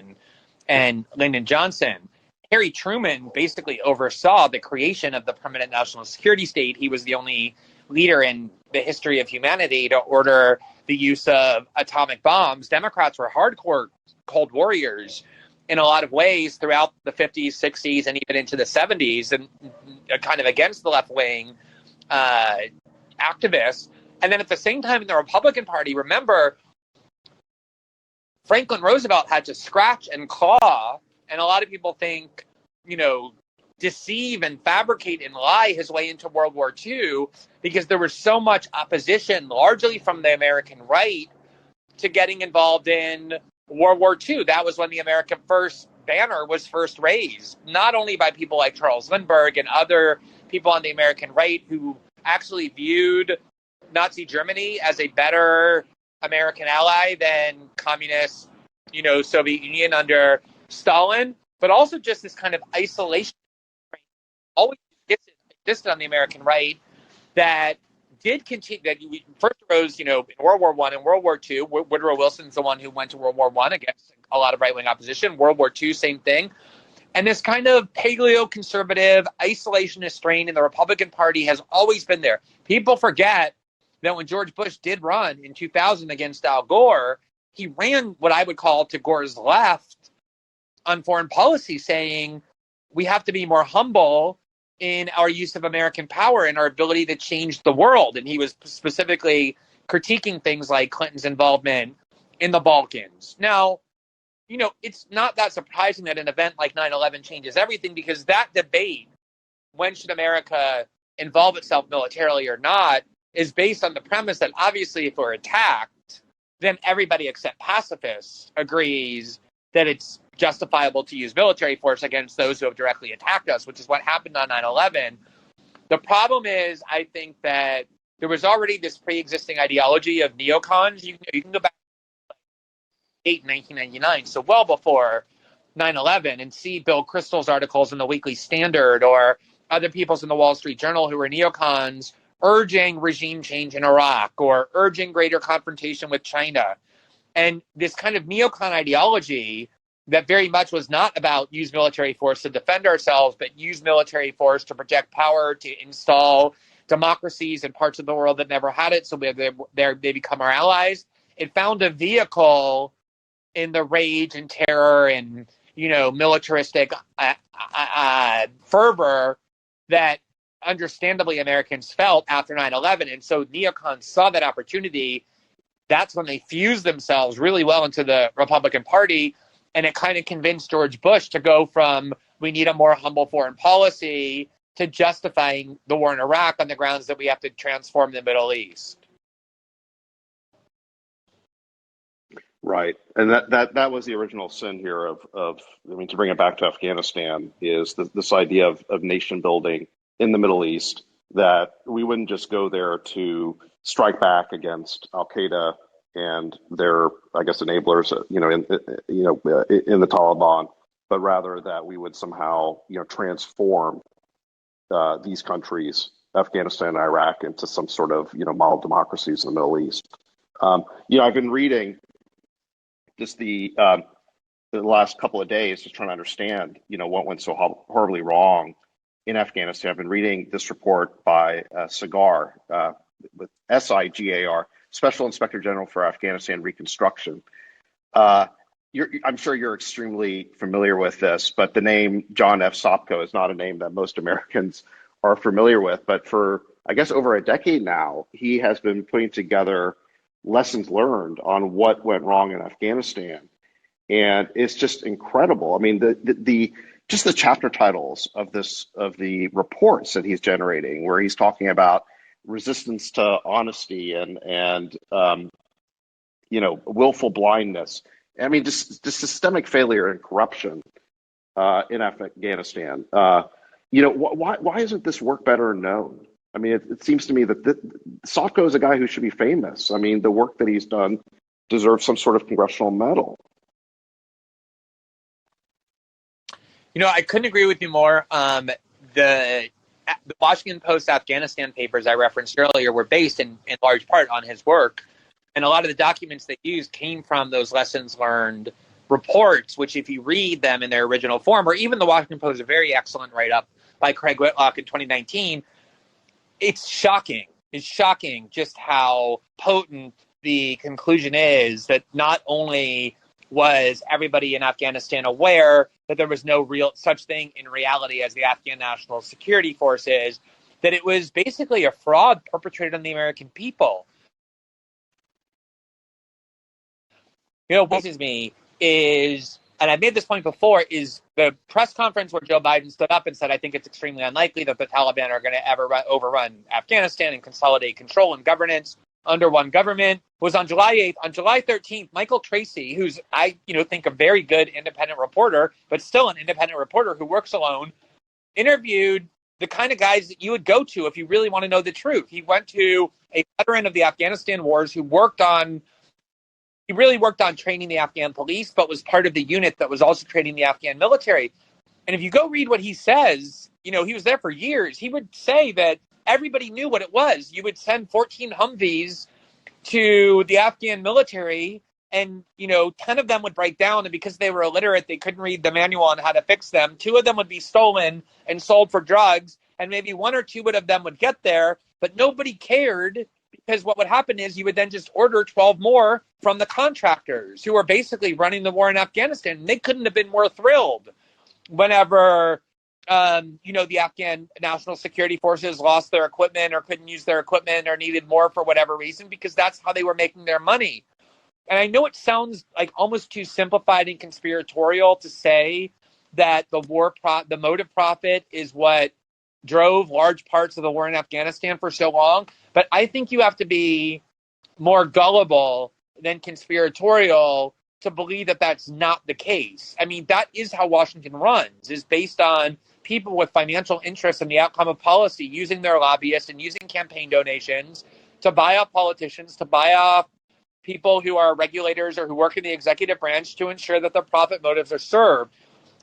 and Lyndon Johnson. Harry Truman basically oversaw the creation of the permanent national security state. He was the only leader in the history of humanity to order the use of atomic bombs. Democrats were hardcore Cold Warriors in a lot of ways throughout the 50s, 60s, and even into the 70s, and kind of against the left-wing activists. And then at the same time in the Republican Party, remember, Franklin Roosevelt had to scratch and claw, and a lot of people think, deceive and fabricate and lie his way into World War II because there was so much opposition, largely from the American right, to getting involved in World War II. That was when the American First banner was first raised, not only by people like Charles Lindbergh and other people on the American right who actually viewed Nazi Germany as a better American ally than communist, Soviet Union under Stalin, but also just this kind of isolation always existed on the American right that did continue, that first arose, in World War I and World War II. Woodrow Wilson's the one who went to World War I against a lot of right-wing opposition. World War II, same thing. And this kind of paleo-conservative, isolationist strain in the Republican Party has always been there. People forget that when George Bush did run in 2000 against Al Gore, he ran what I would call to Gore's left on foreign policy, saying we have to be more humble in our use of American power and our ability to change the world. And he was specifically critiquing things like Clinton's involvement in the Balkans. Now, it's not that surprising that an event like 9/11 changes everything, because that debate, when should America involve itself militarily or not, is based on the premise that obviously if we're attacked, then everybody except pacifists agrees that it's justifiable to use military force against those who have directly attacked us, which is what happened on 9/11. The problem is, I think that there was already this pre-existing ideology of neocons. You can go back to 1999, so well before 9/11, and see Bill Kristol's articles in the Weekly Standard or other people's in the Wall Street Journal who were neocons urging regime change in Iraq or urging greater confrontation with China. And this kind of neocon ideology that very much was not about use military force to defend ourselves, but use military force to project power, to install democracies in parts of the world that never had it, so they become our allies. It found a vehicle in the rage and terror and militaristic fervor that understandably Americans felt after 9/11. And so neocons saw that opportunity. That's when they fused themselves really well into the Republican Party. And it kind of convinced George Bush to go from we need a more humble foreign policy to justifying the war in Iraq on the grounds that we have to transform the Middle East. Right. And that was the original sin here of to bring it back to Afghanistan, is this idea of nation building in the Middle East, that we wouldn't just go there to strike back against Al Qaeda and their, I guess, enablers, in the Taliban, but rather that we would somehow, transform these countries, Afghanistan and Iraq, into some sort of, model democracies in the Middle East. I've been reading just the last couple of days, just trying to understand, what went so horribly wrong in Afghanistan. I've been reading this report by SIGAR, with SIGAR, Special Inspector General for Afghanistan Reconstruction. I'm sure you're extremely familiar with this, but the name John F. Sopko is not a name that most Americans are familiar with. But for, I guess, over a decade now, he has been putting together lessons learned on what went wrong in Afghanistan. And it's just incredible. I mean, the just the chapter titles of the reports that he's generating, where he's talking about resistance to honesty and willful blindness. I mean, just systemic failure and corruption in Afghanistan. Why isn't this work better known? I mean, it seems to me that Sopko is a guy who should be famous. I mean, the work that he's done deserves some sort of congressional medal. I couldn't agree with you more. The Washington Post Afghanistan papers I referenced earlier were based in large part on his work. And a lot of the documents they used came from those lessons learned reports, which if you read them in their original form, or even the Washington Post, a very excellent write-up by Craig Whitlock in 2019, it's shocking. It's shocking just how potent the conclusion is that not only was everybody in Afghanistan aware that there was no real such thing in reality as the Afghan National Security Forces, that it was basically a fraud perpetrated on the American people. What amazes me is, and I've made this point before, is the press conference where Joe Biden stood up and said, I think it's extremely unlikely that the Taliban are going to ever overrun Afghanistan and consolidate control and governance under one government, was on July 8th. On July 13th, Michael Tracy, who's, I think, a very good independent reporter, but still an independent reporter who works alone, interviewed the kind of guys that you would go to if you really want to know the truth. He went to a veteran of the Afghanistan wars who really worked on training the Afghan police, but was part of the unit that was also training the Afghan military. And if you go read what he says, he was there for years. He would say that everybody knew what it was. You would send 14 Humvees to the Afghan military, and 10 of them would break down, and because they were illiterate, they couldn't read the manual on how to fix them. 2 of them would be stolen and sold for drugs, and maybe 1 or 2 of them would get there, but nobody cared, because what would happen is you would then just order 12 more from the contractors who were basically running the war in Afghanistan, and they couldn't have been more thrilled whenever the Afghan National Security Forces lost their equipment or couldn't use their equipment or needed more for whatever reason, because that's how they were making their money. And I know it sounds like almost too simplified and conspiratorial to say that the motive profit is what drove large parts of the war in Afghanistan for so long. But I think you have to be more gullible than conspiratorial to believe that that's not the case. I mean, that is how Washington runs, is based on people with financial interest in the outcome of policy, using their lobbyists and using campaign donations to buy off politicians, to buy off people who are regulators or who work in the executive branch to ensure that their profit motives are served.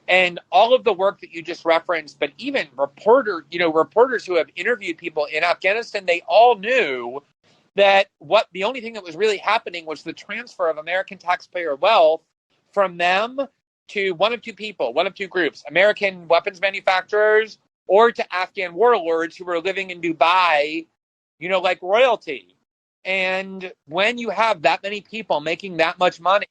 And all of the work that you just referenced, but even reporters who have interviewed people in Afghanistan, they all knew that the only thing that was really happening was the transfer of American taxpayer wealth from them to one of 2 people, one of 2 groups, American weapons manufacturers or to Afghan warlords who were living in Dubai, like royalty. And when you have that many people making that much money,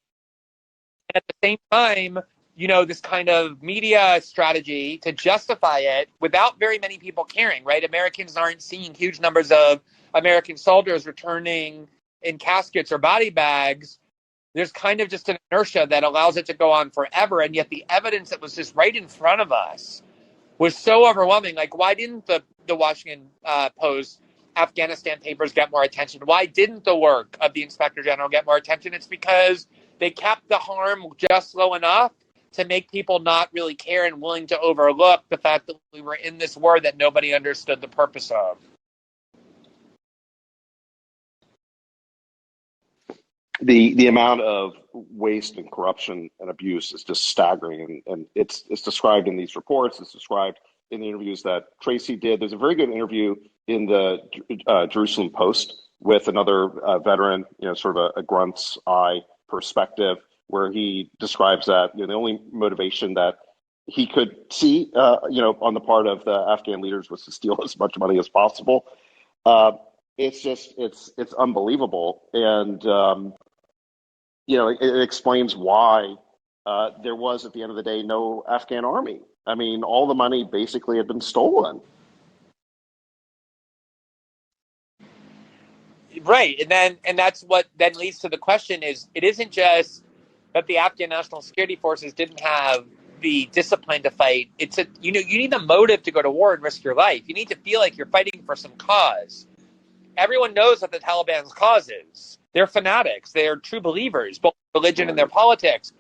and at the same time, this kind of media strategy to justify it without very many people caring, right? Americans aren't seeing huge numbers of American soldiers returning in caskets or body bags. There's kind of just an inertia that allows it to go on forever. And yet the evidence that was just right in front of us was so overwhelming. Like, why didn't the Washington Post Afghanistan papers get more attention? Why didn't the work of the Inspector General get more attention? It's because they kept the harm just low enough to make people not really care and willing to overlook the fact that we were in this war that nobody understood the purpose of. The amount of waste and corruption and abuse is just staggering, and it's described in these reports. It's described in the interviews that Tracy did. There's a very good interview in the Jerusalem Post with another veteran, sort of a grunt's eye perspective, where he describes that the only motivation that he could see, on the part of the Afghan leaders was to steal as much money as possible. It's unbelievable, and it explains why there was, at the end of the day, no Afghan army. I mean, all the money basically had been stolen. Right, and that's what then leads to the question: is it isn't just that the Afghan National Security Forces didn't have the discipline to fight. It's you need a motive to go to war and risk your life. You need to feel like you're fighting for some cause. Everyone knows what the Taliban's cause is. They're fanatics. They're true believers, both in religion and their politics.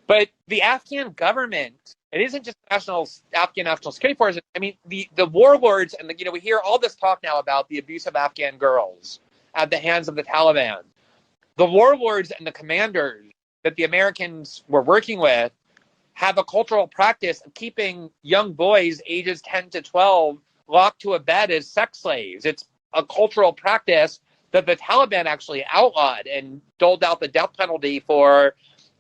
But the Afghan government It isn't just Afghan national security forces. I mean, the warlords and we hear all this talk now about the abuse of Afghan girls at the hands of the Taliban. The warlords and the commanders that the Americans were working with have a cultural practice of keeping young boys ages 10 to 12 locked to a bed as sex slaves. It's a cultural practice that the Taliban actually outlawed and doled out the death penalty for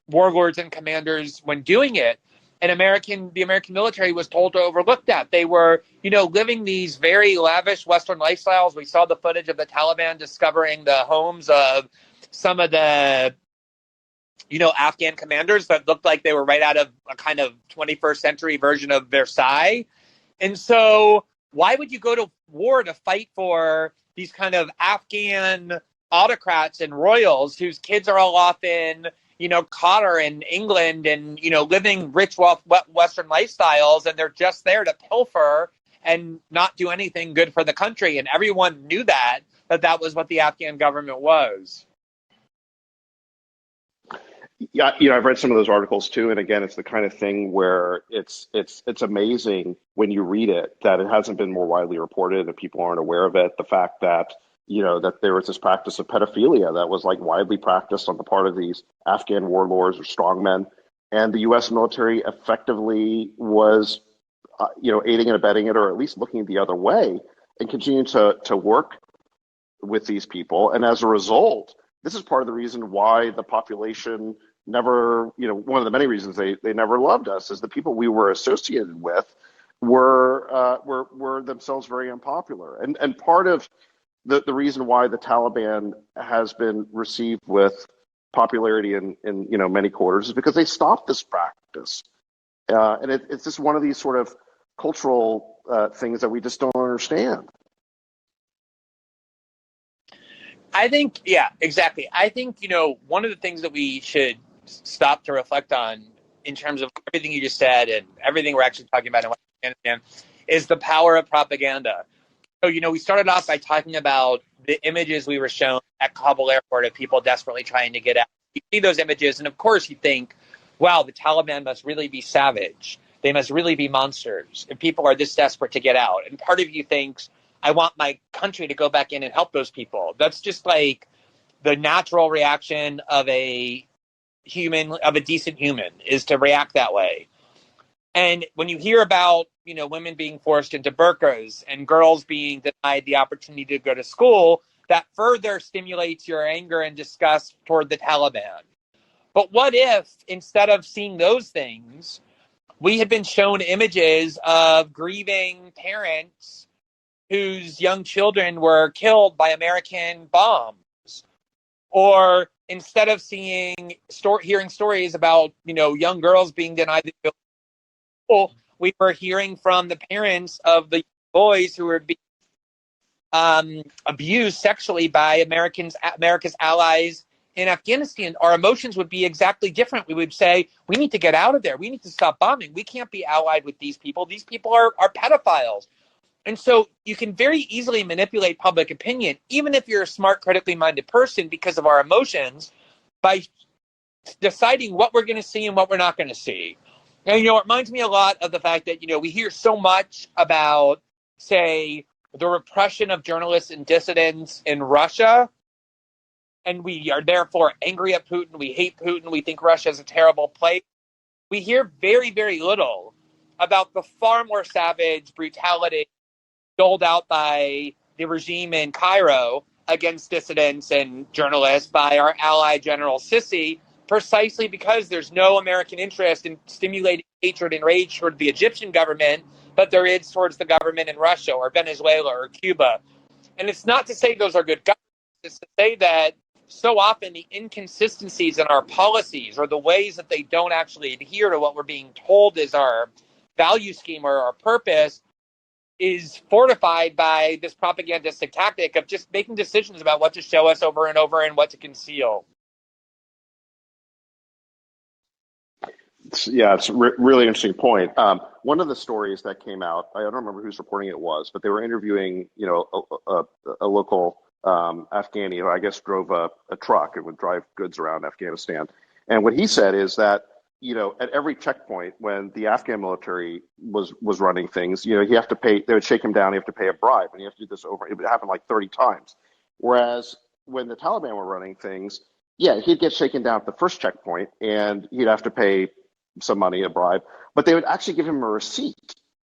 warlords and commanders when doing it. And the American military was told to overlook that. They were, living these very lavish Western lifestyles. We saw the footage of the Taliban discovering the homes of some of the, Afghan commanders that looked like they were right out of a kind of 21st century version of Versailles. And so why would you go to war to fight for these kind of Afghan autocrats and royals whose kids are all off in, Qatar and England and, living rich Western lifestyles, and they're just there to pilfer and not do anything good for the country. And everyone knew that that was what the Afghan government was. Yeah, I've read some of those articles too, and again, it's the kind of thing where it's amazing when you read it that it hasn't been more widely reported, that people aren't aware of it. The fact that that there was this practice of pedophilia that was like widely practiced on the part of these Afghan warlords or strongmen, and the U.S. military effectively was, aiding and abetting it, or at least looking the other way, and continuing to work with these people. And as a result, this is part of the reason why the population never, one of the many reasons they never loved us is the people we were associated with were themselves very unpopular. And part of the reason why the Taliban has been received with popularity in many quarters is because they stopped this practice. And it's just one of these sort of cultural things that we just don't understand. I think, yeah, exactly. I think, one of the things that we should stop to reflect on in terms of everything you just said and everything we're actually talking about in Afghanistan is the power of propaganda. So, we started off by talking about the images we were shown at Kabul airport of people desperately trying to get out. You see those images, and of course you think, wow, the Taliban must really be savage. They must really be monsters if people are this desperate to get out. And part of you thinks, I want my country to go back in and help those people. That's just like the natural reaction of a decent human, is to react that way. And when you hear about, women being forced into burqas and girls being denied the opportunity to go to school, that further stimulates your anger and disgust toward the Taliban. But what if, instead of seeing those things, we had been shown images of grieving parents whose young children were killed by American bombs? Or instead of hearing stories about, young girls being denied the school, we were hearing from the parents of the boys who were being abused sexually by America's allies in Afghanistan. Our emotions would be exactly different. We would say, we need to get out of there. We need to stop bombing. We can't be allied with these people. These people are pedophiles. And so you can very easily manipulate public opinion, even if you're a smart, critically minded person, because of our emotions, by deciding what we're going to see and what we're not going to see. And, it reminds me a lot of the fact that, we hear so much about, say, the repression of journalists and dissidents in Russia. And we are therefore angry at Putin. We hate Putin. We think Russia is a terrible place. We hear very, very little about the far more savage brutality doled out by the regime in Cairo against dissidents and journalists by our ally General Sisi, precisely because there's no American interest in stimulating hatred and rage toward the Egyptian government, but there is towards the government in Russia or Venezuela or Cuba. And it's not to say those are good governments. It's to say that so often the inconsistencies in our policies or the ways that they don't actually adhere to what we're being told is our value scheme or our purpose is fortified by this propagandistic tactic of just making decisions about what to show us over and over and what to conceal. It's a really interesting point. One of the stories that came out, I don't remember whose reporting it was, but they were interviewing, a local Afghani who I guess drove a truck and would drive goods around Afghanistan. And what he said is that at every checkpoint when the Afghan military was running things, he have to pay. They would shake him down. You have to pay a bribe, and you have to do this over. It would happen like 30 times. Whereas when the Taliban were running things, yeah, he'd get shaken down at the first checkpoint, and he'd have to pay some money, a bribe. But they would actually give him a receipt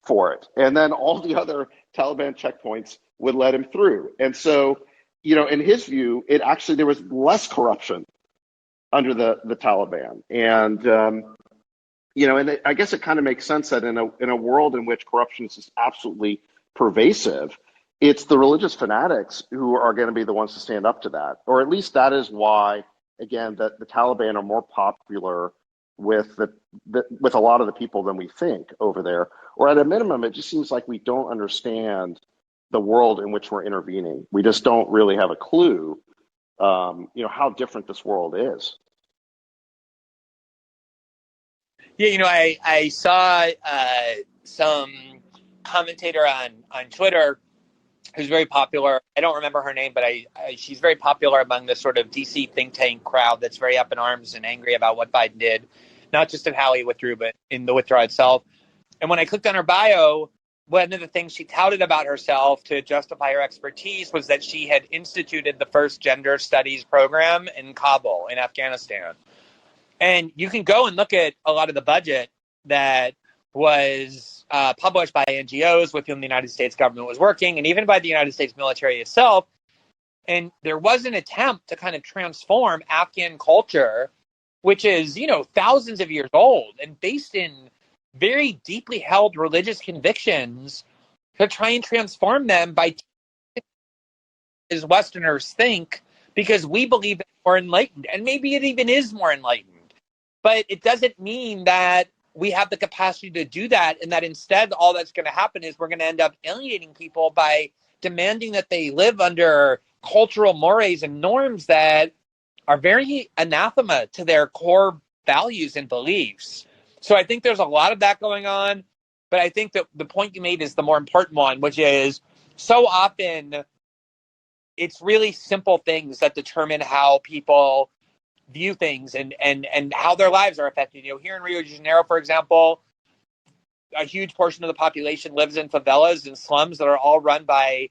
for it, and then all the other Taliban checkpoints would let him through. And so, in his view, there was less corruption under the Taliban. And, and I guess it kind of makes sense that in a world in which corruption is just absolutely pervasive, it's the religious fanatics who are going to be the ones to stand up to that. Or at least that is why, again, that the Taliban are more popular with with a lot of the people than we think over there. Or at a minimum, it just seems like we don't understand the world in which we're intervening. We just don't really have a clue how different this world is. Yeah, I saw some commentator on Twitter who's very popular. I don't remember her name, but she's very popular among the sort of DC think tank crowd that's very up in arms and angry about what Biden did, not just in how he withdrew, but in the withdrawal itself. And when I clicked on her bio, one of the things she touted about herself to justify her expertise was that she had instituted the first gender studies program in Kabul, in Afghanistan. And you can go and look at a lot of the budget that was published by NGOs with whom the United States government was working, and even by the United States military itself. And there was an attempt to kind of transform Afghan culture, which is, thousands of years old and based in very deeply held religious convictions, to try and transform them by as Westerners think, because we believe it's more enlightened. And maybe it even is more enlightened. But it doesn't mean that we have the capacity to do that, and that instead all that's going to happen is we're going to end up alienating people by demanding that they live under cultural mores and norms that are very anathema to their core values and beliefs. So I think there's a lot of that going on, but I think that the point you made is the more important one, which is so often it's really simple things that determine how people view things and how their lives are affected. Here in Rio de Janeiro, for example, a huge portion of the population lives in favelas and slums that are all run by,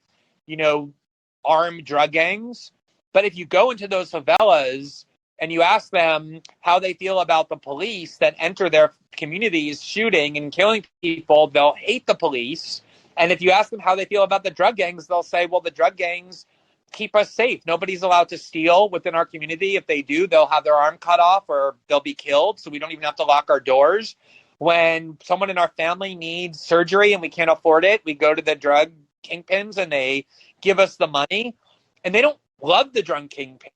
armed drug gangs. But if you go into those favelas and you ask them how they feel about the police that enter their communities shooting and killing people, they'll hate the police. And if you ask them how they feel about the drug gangs, they'll say, well, the drug gangs keep us safe. Nobody's allowed to steal within our community. If they do, they'll have their arm cut off or they'll be killed. So we don't even have to lock our doors. When someone in our family needs surgery and we can't afford it, we go to the drug kingpins and they give us the money. And they don't love the drug kingpin.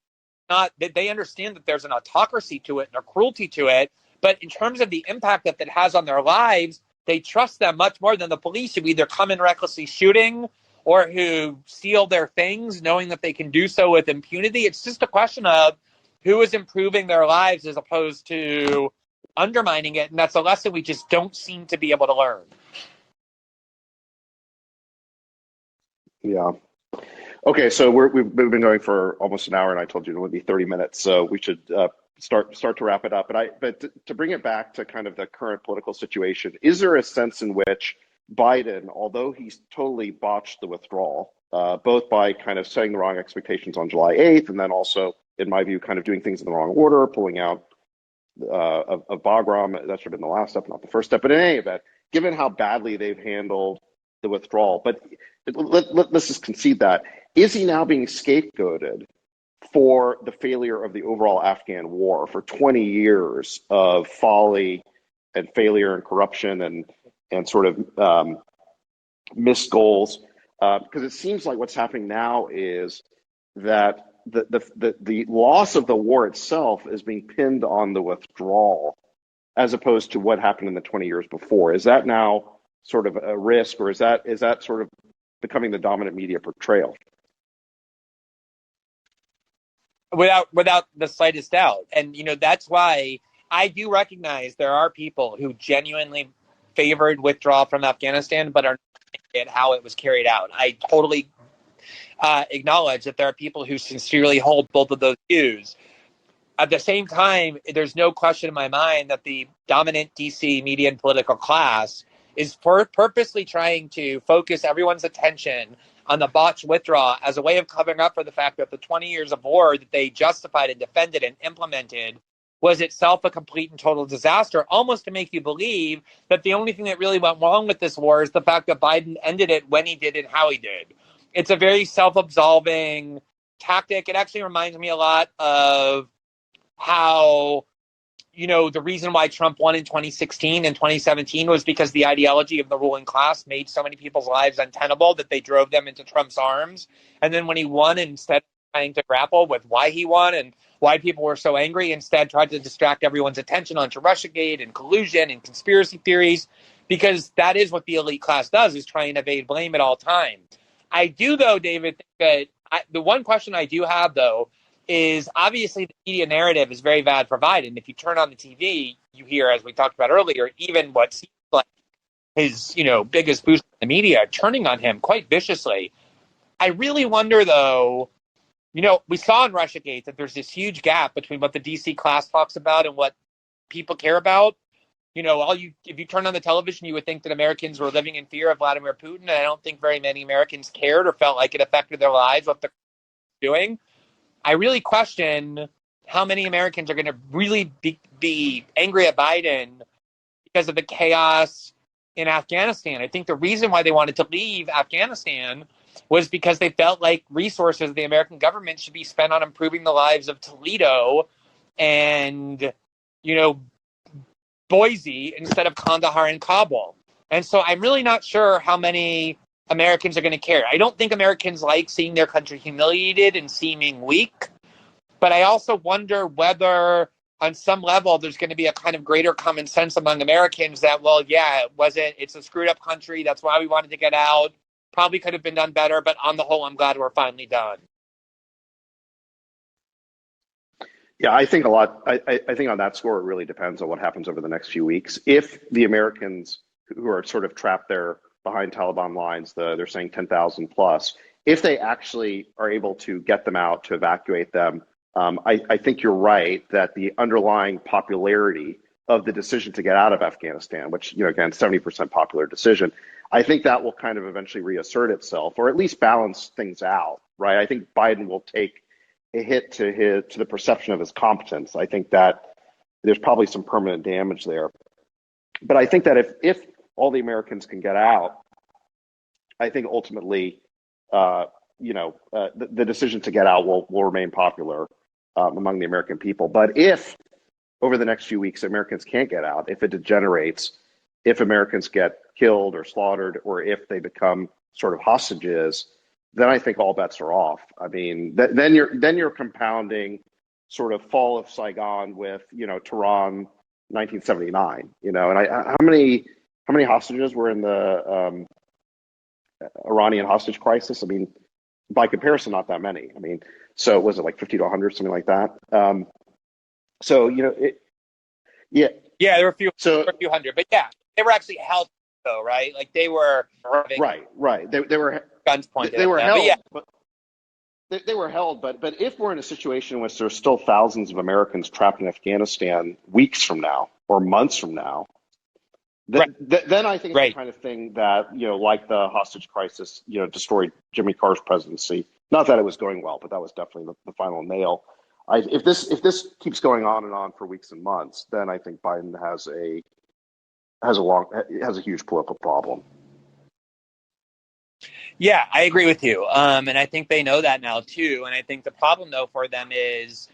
They understand that there's an autocracy to it and a cruelty to it. But in terms of the impact that has on their lives, they trust them much more than the police, who either come in recklessly shooting or who steal their things, knowing that they can do so with impunity. It's just a question of who is improving their lives as opposed to undermining it. And that's a lesson we just don't seem to be able to learn. Yeah. Okay, so we've been going for almost an hour, and I told you it would be 30 minutes, so we should start to wrap it up. But to bring it back to kind of the current political situation, is there a sense in which Biden, although he's totally botched the withdrawal, both by kind of setting the wrong expectations on July 8th, and then also, in my view, kind of doing things in the wrong order, pulling out of Bagram, that should have been the last step, not the first step. But in any event, given how badly they've handled the withdrawal, but let's just concede that. Is he now being scapegoated for the failure of the overall Afghan war, for 20 years of folly and failure and corruption and sort of missed goals? Because it seems like what's happening now is that the loss of the war itself is being pinned on the withdrawal, as opposed to what happened in the 20 years before. Is that now sort of a risk, or is that sort of becoming the dominant media portrayal? Without the slightest doubt. And, that's why I do recognize there are people who genuinely favored withdrawal from Afghanistan, but are not at how it was carried out. I totally acknowledge that there are people who sincerely hold both of those views. At the same time, there's no question in my mind that the dominant DC media and political class is purposely trying to focus everyone's attention on the botched withdrawal as a way of covering up for the fact that the 20 years of war that they justified and defended and implemented was itself a complete and total disaster, almost to make you believe that the only thing that really went wrong with this war is the fact that Biden ended it when he did and how he did. It's a very self-absolving tactic. It actually reminds me a lot of how, the reason why Trump won in 2016 and 2017 was because the ideology of the ruling class made so many people's lives untenable that they drove them into Trump's arms. And then when he won, instead of trying to grapple with why he won and why people were so angry, instead tried to distract everyone's attention onto Russiagate and collusion and conspiracy theories, because that is what the elite class does, is try and evade blame at all times. I do, though, David, think that the one question I do have, though, is obviously the media narrative is very bad for Biden. And if you turn on the TV, you hear, as we talked about earlier, even what seems like his, biggest boost in the media turning on him quite viciously. I really wonder, though, we saw in Russiagate that there's this huge gap between what the DC class talks about and what people care about. If you turn on the television, you would think that Americans were living in fear of Vladimir Putin, and I don't think very many Americans cared or felt like it affected their lives, what they're doing. I really question how many Americans are going to really be angry at Biden because of the chaos in Afghanistan. I think the reason why they wanted to leave Afghanistan was because they felt like resources of the American government should be spent on improving the lives of Toledo and, Boise instead of Kandahar and Kabul. And so I'm really not sure how many Americans are going to care. I don't think Americans like seeing their country humiliated and seeming weak. But I also wonder whether on some level there's going to be a kind of greater common sense among Americans that, well, yeah, it's a screwed up country. That's why we wanted to get out. Probably could have been done better. But on the whole, I'm glad we're finally done. Yeah, I think I think on that score, it really depends on what happens over the next few weeks. If the Americans who are sort of trapped there behind Taliban lines, they're saying 10,000 plus, if they actually are able to get them out, to evacuate them, I think you're right that the underlying popularity of the decision to get out of Afghanistan, which, again, 70% popular decision, I think that will kind of eventually reassert itself, or at least balance things out, right? I think Biden will take a hit to the perception of his competence. I think that there's probably some permanent damage there. But I think that if all the Americans can get out, I think ultimately, the decision to get out will remain popular among the American people. But if over the next few weeks Americans can't get out, if it degenerates, if Americans get killed or slaughtered, or if they become sort of hostages, then I think all bets are off. I mean, then you're compounding sort of fall of Saigon with Tehran 1979. And how many hostages were in the Iranian hostage crisis? I mean, by comparison, not that many. I mean, so was it like 50 to 100, something like that? Yeah. Yeah, there were a few hundred, but yeah, they were actually held, though, right? Like they were right. They were guns pointed. They were at them. held, but yeah. but they were held. But if we're in a situation in which there's still thousands of Americans trapped in Afghanistan weeks from now or months from now, then I think it's the kind of thing that, like the hostage crisis, destroyed Jimmy Carter's presidency. Not that it was going well, but that was definitely the final nail. If this keeps going on and on for weeks and months, then I think Biden has a huge political problem. Yeah, I agree with you. And I think they know that now too. And I think the problem though for them is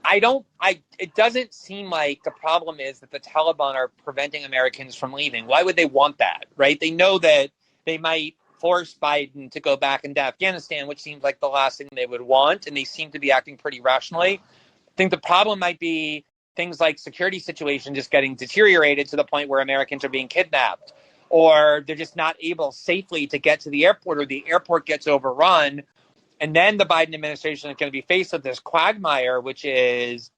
it doesn't seem like the problem is that the Taliban are preventing Americans from leaving. Why would they want that, right? They know that they might force Biden to go back into Afghanistan, which seems like the last thing they would want. And they seem to be acting pretty rationally. I think the problem might be things like security situation just getting deteriorated to the point where Americans are being kidnapped, or they're just not able safely to get to the airport, or the airport gets overrun. And then the Biden administration is going to be faced with this quagmire, which is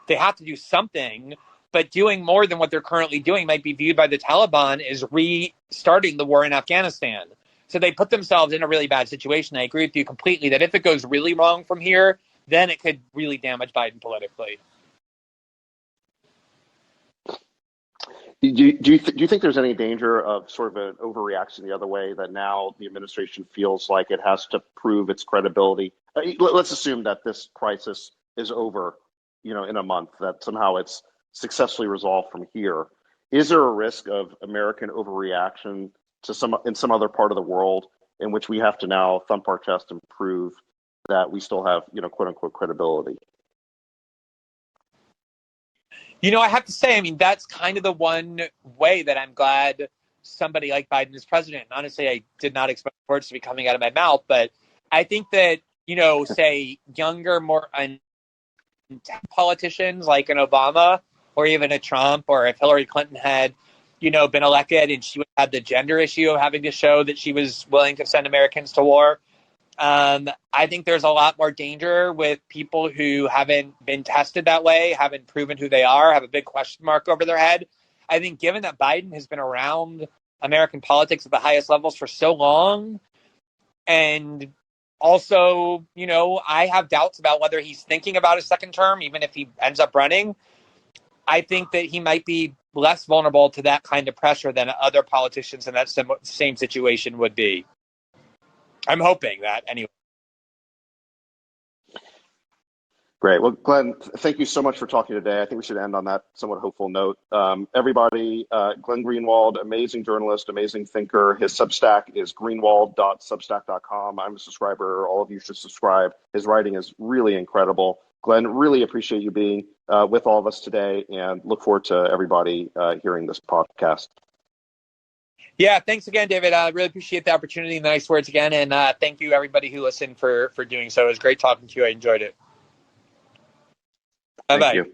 they have to do something, but doing more than what they're currently doing might be viewed by the Taliban as restarting the war in Afghanistan. So they put themselves in a really bad situation. I agree with you completely that if it goes really wrong from here, then it could really damage Biden politically. Do you think there's any danger of sort of an overreaction the other way, that now the administration feels like it has to prove its credibility? Let's assume that this crisis is over, in a month, that somehow it's successfully resolved from here. Is there a risk of American overreaction in some other part of the world in which we have to now thump our chest and prove that we still have, quote unquote, credibility? I have to say, that's kind of the one way that I'm glad somebody like Biden is president. Honestly, I did not expect words to be coming out of my mouth, but I think that, say younger, more politicians like an Obama or even a Trump, or if Hillary Clinton had, been elected and she would have the gender issue of having to show that she was willing to send Americans to war. I think there's a lot more danger with people who haven't been tested that way, haven't proven who they are, have a big question mark over their head. I think given that Biden has been around American politics at the highest levels for so long, and also, I have doubts about whether he's thinking about a second term, even if he ends up running. I think that he might be less vulnerable to that kind of pressure than other politicians in that same situation would be. I'm hoping that anyway. Great. Well, Glenn, thank you so much for talking today. I think we should end on that somewhat hopeful note. Everybody, Glenn Greenwald, amazing journalist, amazing thinker. His Substack is greenwald.substack.com. I'm a subscriber. All of you should subscribe. His writing is really incredible. Glenn, really appreciate you being with all of us today, and look forward to everybody hearing this podcast. Yeah, thanks again, David. I really appreciate the opportunity and the nice words again. And thank you, everybody who listened, for doing so. It was great talking to you. I enjoyed it. Bye-bye. Thank you.